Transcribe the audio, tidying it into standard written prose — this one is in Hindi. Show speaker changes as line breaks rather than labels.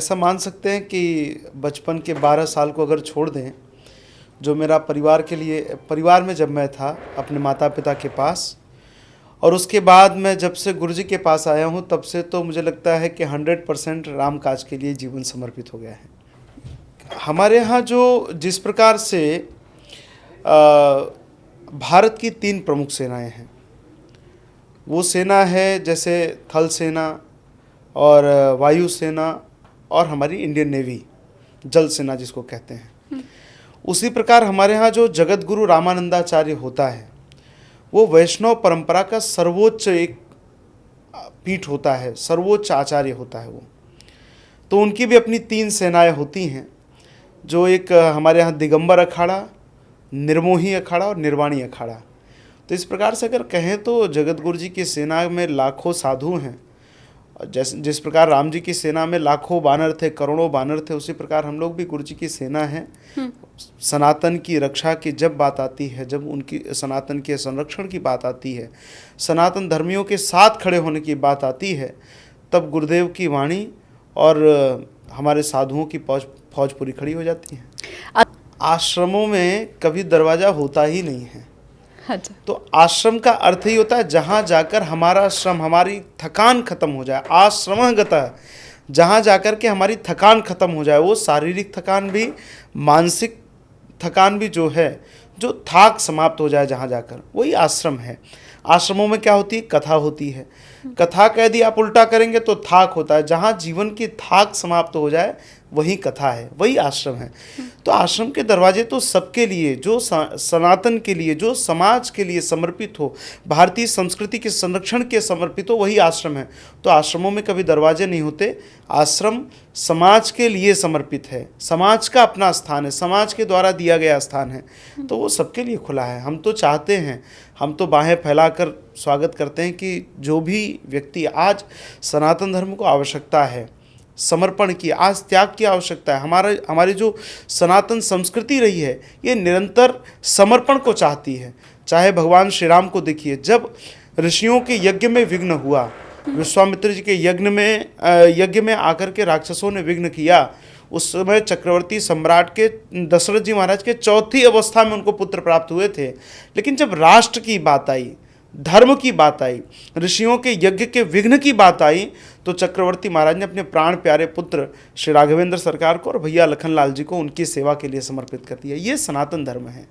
ऐसा मान सकते हैं कि बचपन के 12 साल को अगर छोड़ दें, जो मेरा परिवार में जब मैं था अपने माता पिता के पास, और उसके बाद मैं जब से गुरुजी के पास आया हूँ तब से तो मुझे लगता है कि 100% राम काज के लिए जीवन समर्पित हो गया है। हमारे यहाँ जो जिस प्रकार से भारत की 3 प्रमुख सेनाएं हैं, वो सेना है जैसे थल सेना और वायु सेना और हमारी इंडियन नेवी, जल सेना जिसको कहते हैं। उसी प्रकार हमारे यहाँ जो जगत गुरु रामानंदाचार्य होता है, वो वैष्णव परंपरा का सर्वोच्च एक पीठ होता है, सर्वोच्च आचार्य होता है वो। तो उनकी भी अपनी 3 सेनाएं होती हैं, जो एक हमारे यहाँ दिगंबर अखाड़ा, निर्मोही अखाड़ा और निर्वाणी अखाड़ा। तो इस प्रकार से अगर कहें तो जगत गुरु जी की सेना में लाखों साधु हैं। जिस प्रकार राम जी की सेना में लाखों बानर थे, करोड़ों बानर थे, उसी प्रकार हम लोग भी गुरु जी की सेना हैं। सनातन की रक्षा की जब बात आती है, जब उनकी सनातन के संरक्षण की बात आती है, सनातन धर्मियों के साथ खड़े होने की बात आती है, तब गुरुदेव की वाणी और हमारे साधुओं की फौज पूरी खड़ी हो जाती है। आश्रमों में कभी दरवाज़ा होता ही नहीं है।
अच्छा।
तो आश्रम का अर्थ ही होता है जहाँ जाकर हमारा श्रम, हमारी थकान खत्म हो जाए। आश्रमगतः, जहाँ जाकर के हमारी थकान खत्म हो जाए, वो शारीरिक थकान भी, मानसिक थकान भी जो है, जो थाक समाप्त हो जाए जहाँ जाकर, वही आश्रम है। आश्रमों में क्या होती है? कथा होती है। कथा का यदि आप उल्टा करेंगे तो थाक होता है। जहाँ जीवन की थाक समाप्त हो जाए वही कथा है, वही आश्रम है। तो आश्रम के दरवाजे तो सबके लिए, जो सनातन के लिए, जो समाज के लिए समर्पित हो, भारतीय संस्कृति के संरक्षण के समर्पित हो, वही आश्रम है। तो आश्रमों में कभी दरवाजे नहीं होते। आश्रम समाज के लिए समर्पित है, समाज का अपना स्थान है, समाज के द्वारा दिया गया स्थान है, तो वो सबके लिए खुला है। हम तो चाहते हैं, हम तो बाहें फैलाकर स्वागत करते हैं कि जो भी व्यक्ति, आज सनातन धर्म को आवश्यकता है समर्पण की, आज त्याग की आवश्यकता है। हमारी जो सनातन संस्कृति रही है, ये निरंतर समर्पण को चाहती है। चाहे भगवान श्री राम को देखिए, जब ऋषियों के यज्ञ में विघ्न हुआ, विश्वामित्र जी के यज्ञ में आकर के राक्षसों ने विघ्न किया, उस समय चक्रवर्ती सम्राट के दशरथ जी महाराज के 4थी अवस्था में उनको पुत्र प्राप्त हुए थे। लेकिन जब राष्ट्र की बात आई, धर्म की बात आई, ऋषियों के यज्ञ के विघ्न की बात आई, तो चक्रवर्ती महाराज ने अपने प्राण प्यारे पुत्र श्री राघवेंद्र सरकार को और भैया लखनलाल जी को उनकी सेवा के लिए समर्पित कर दिया। ये सनातन धर्म है।